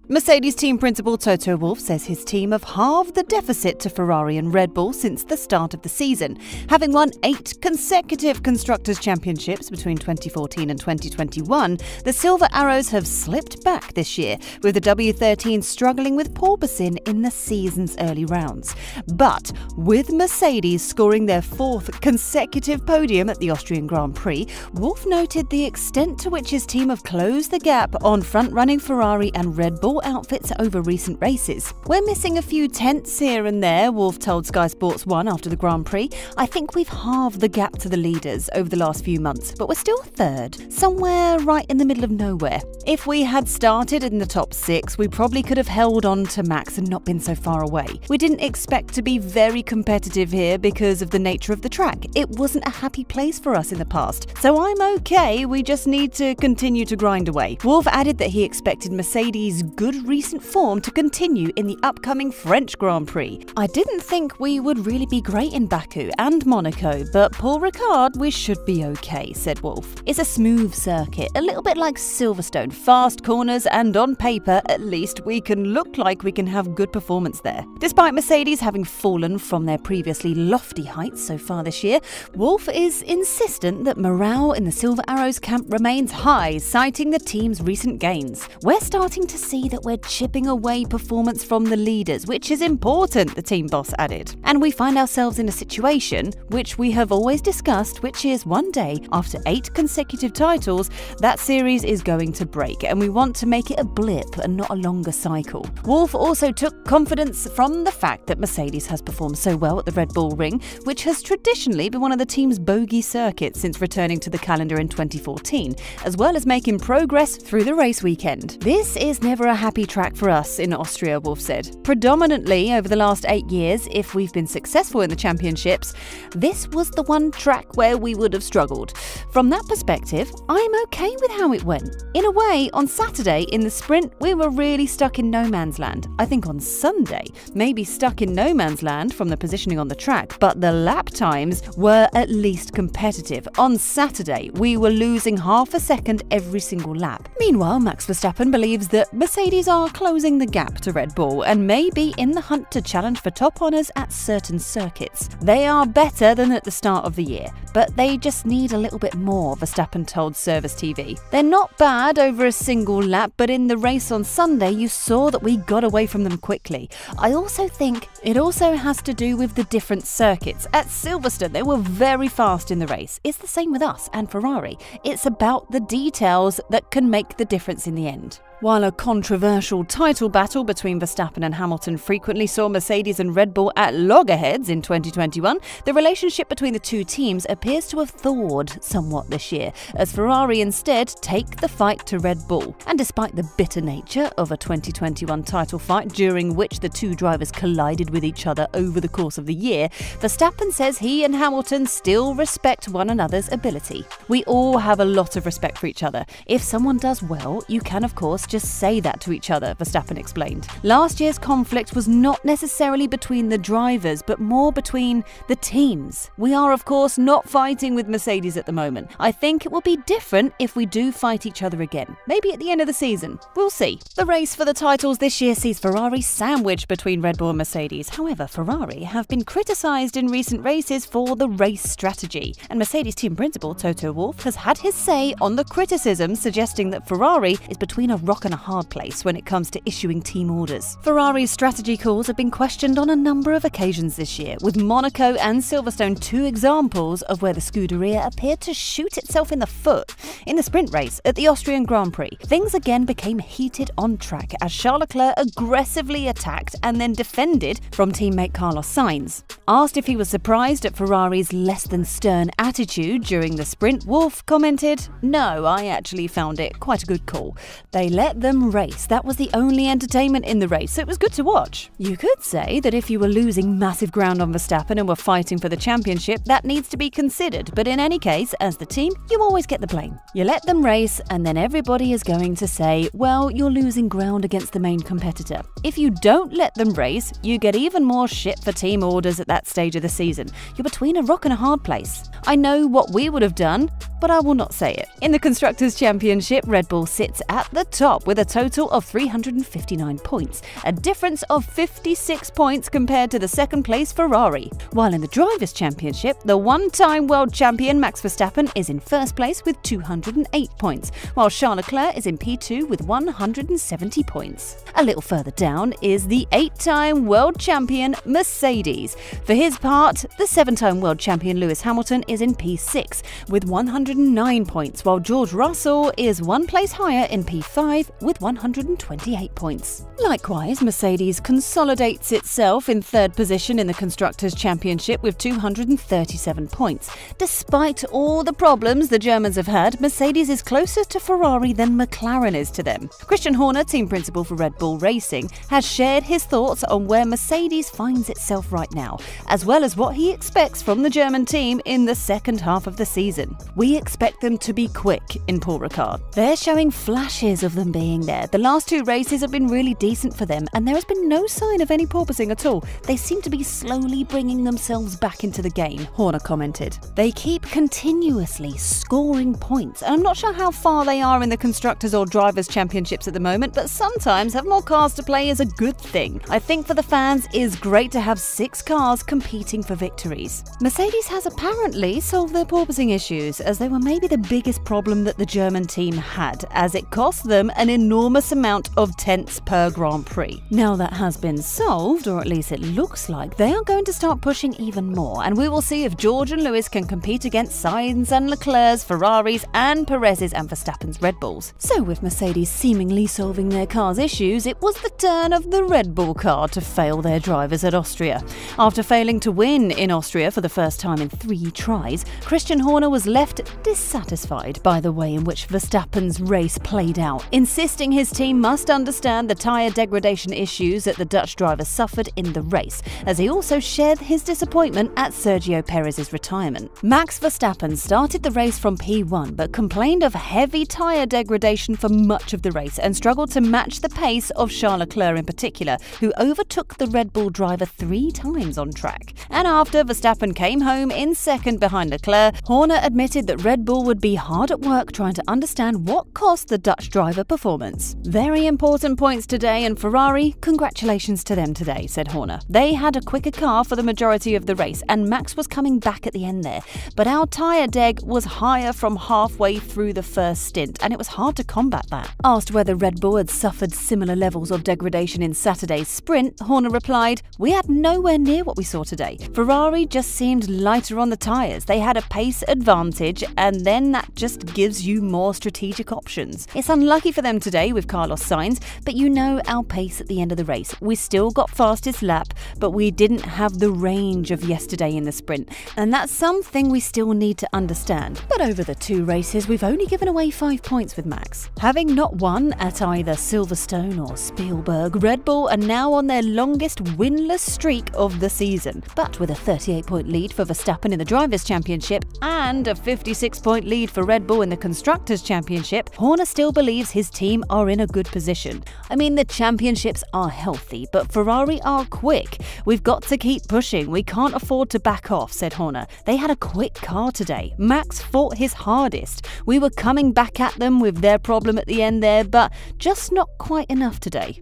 Mercedes team principal Toto Wolff says his team have halved the deficit to Ferrari and Red Bull since the start of the season. Having won 8 consecutive Constructors Championships between 2014 and 2021, the Silver Arrows have slipped back this year, with the W13 struggling with porpoising in the season's early rounds. But with Mercedes scoring their 4th consecutive podium at the Austrian Grand Prix, Wolff noted the extent to which his team have closed the gap on front-running Ferrari and Red Bull outfits over recent races. "We're missing a few tenths here and there," Wolff told Sky Sports 1 after the Grand Prix. "I think we've halved the gap to the leaders over the last few months, but we're still third, somewhere right in the middle of nowhere. If we had started in the top 6, we probably could have held on to Max and not been so far away. We didn't expect to be very competitive here because of the nature of the track. It wasn't a happy place for us in the past. So I'm okay, we just need to continue to grind away." Wolff added that he expected Mercedes' good recent form to continue in the upcoming French Grand Prix. "I didn't think we would really be great in Baku and Monaco, but Paul Ricard, we should be okay," said Wolff. "It's a smooth circuit, a little bit like Silverstone, fast corners, and on paper, at least, we can look like we can have good performance there." Despite Mercedes having fallen from their previously lofty heights so far this year, Wolff is insistent that morale in the Silver Arrows camp remains high, citing the team's recent gains. "We're starting to see that we're chipping away performance from the leaders, which is important," the team boss added. "And we find ourselves in a situation, which we have always discussed, which is one day, after 8 consecutive titles, that series is going to break, and we want to make it a blip and not a longer cycle." Wolff also took confidence from the fact that Mercedes has performed so well at the Red Bull Ring, which has traditionally been one of the team's bogey circuits since returning to the calendar in 2014, as well as making progress through the race weekend. "This is never a happy track for us in Austria," Wolff said. "Predominantly over the last 8 years, if we've been successful in the championships, this was the one track where we would have struggled. From that perspective, I'm okay with how it went. In a way, on Saturday in the sprint, we were really stuck in no man's land. I think on Sunday, maybe stuck in no man's land from the positioning on the track, but the lap times were at least competitive. On Saturday, we were losing half a second every single lap." Meanwhile, Max Verstappen believes that Mercedes are closing the gap to Red Bull and may be in the hunt to challenge for top honours at certain circuits. "They are better than at the start of the year, but they just need a little bit more," Verstappen told Service TV. "They're not bad over a single lap, but in the race on Sunday you saw that we got away from them quickly. I also think it also has to do with the different circuits. At Silverstone they were very fast in the race. It's the same with us and Ferrari. It's about the details that can make the difference in the end." While a controversial title battle between Verstappen and Hamilton frequently saw Mercedes and Red Bull at loggerheads in 2021, the relationship between the two teams appears to have thawed somewhat this year, as Ferrari instead take the fight to Red Bull. And despite the bitter nature of a 2021 title fight during which the two drivers collided with each other over the course of the year, Verstappen says he and Hamilton still respect one another's ability. "We all have a lot of respect for each other. If someone does well, you can of course just say that to each other," Verstappen explained. "Last year's conflict was not necessarily between the drivers, but more between the teams. We are of course not fighting with Mercedes at the moment. I think it will be different if we do fight each other again. Maybe at the end of the season. We'll see." The race for the titles this year sees Ferrari sandwiched between Red Bull and Mercedes. However, Ferrari have been criticised in recent races for the race strategy, and Mercedes team principal Toto Wolff has had his say on the criticism, suggesting that Ferrari is between a rock and a hard place when it comes to issuing team orders. Ferrari's strategy calls have been questioned on a number of occasions this year, with Monaco and Silverstone 2 examples of where the Scuderia appeared to shoot itself in the foot. In the sprint race at the Austrian Grand Prix, things again became heated on track as Charles Leclerc aggressively attacked and then defended from teammate Carlos Sainz. Asked if he was surprised at Ferrari's less than stern attitude during the sprint, Wolff commented, "No, I actually found it quite a good call. They let them race. That was the only entertainment in the race, so it was good to watch." You could say that if you were losing massive ground on Verstappen and were fighting for the championship, that needs to be considered, but in any case, as the team, you always get the blame. You let them race, and then everybody is going to say, well, you're losing ground against the main competitor. If you don't let them race, you get even more shit for team orders at that stage of the season. You're between a rock and a hard place. I know what we would have done, but I will not say it. In the Constructors Championship, Red Bull sits at the top top with a total of 359 points, a difference of 56 points compared to the second-place Ferrari. While in the Drivers' Championship, the one-time world champion Max Verstappen is in first place with 208 points, while Charles Leclerc is in P2 with 170 points. A little further down is the 8-time world champion Mercedes. For his part, the 7-time world champion Lewis Hamilton is in P6 with 109 points, while George Russell is one place higher in P5 with 128 points. Likewise, Mercedes consolidates itself in third position in the Constructors Championship with 237 points. Despite all the problems the Germans have had, Mercedes is closer to Ferrari than McLaren is to them. Christian Horner, team principal for Red Bull Racing, has shared his thoughts on where Mercedes finds itself right now, as well as what he expects from the German team in the second half of the season. "We expect them to be quick," in Paul Ricard. "They're showing flashes of them being there. The last two races have been really decent for them, and there has been no sign of any porpoising at all. They seem to be slowly bringing themselves back into the game," Horner commented. "They keep continuously scoring points, and I'm not sure how far they are in the Constructors or Drivers' Championships at the moment, but sometimes have more cars to play is a good thing. I think for the fans, it's great to have 6 cars competing for victories." Mercedes has apparently solved their porpoising issues, as they were maybe the biggest problem that the German team had, as it cost them an enormous amount of tenths per Grand Prix. Now that has been solved, or at least it looks like, they are going to start pushing even more, and we will see if George and Lewis can compete against Sainz and Leclerc's Ferraris and Perez's and Verstappen's Red Bulls. So with Mercedes seemingly solving their car's issues, it was the turn of the Red Bull car to fail their drivers at Austria. After failing to win in Austria for the first time in 3 tries, Christian Horner was left dissatisfied by the way in which Verstappen's race played out, insisting his team must understand the tyre degradation issues that the Dutch driver suffered in the race, as he also shared his disappointment at Sergio Perez's retirement. Max Verstappen started the race from P1 but complained of heavy tyre degradation for much of the race and struggled to match the pace of Charles Leclerc in particular, who overtook the Red Bull driver 3 times on track. And after Verstappen came home in second behind Leclerc, Horner admitted that Red Bull would be hard at work trying to understand what cost the Dutch driver performance. "Very important points today, and Ferrari, congratulations to them today," said Horner. "They had a quicker car for the majority of the race, and Max was coming back at the end there. But our tyre deg was higher from halfway through the first stint, and it was hard to combat that." Asked whether Red Bull had suffered similar levels of degradation in Saturday's sprint, Horner replied, "We had nowhere near what we saw today. Ferrari just seemed lighter on the tyres. They had a pace advantage, and then that just gives you more strategic options. It's unlucky for them today with Carlos Sainz, but you know our pace at the end of the race. We still got fastest lap, but we didn't have the range of yesterday in the sprint, and that's something we still need to understand. But over the 2 races, we've only given away 5 points with Max." Having not won at either Silverstone or Spielberg, Red Bull are now on their longest winless streak of the season. But with a 38-point lead for Verstappen in the Drivers' Championship and a 56-point lead for Red Bull in the Constructors' Championship, Horner still believes his team are in a good position. "I mean, the championships are healthy, but Ferrari are quick. We've got to keep pushing. We can't afford to back off," said Horner. "They had a quick car today. Max fought his hardest. We were coming back at them with their problem at the end there, but just not quite enough today."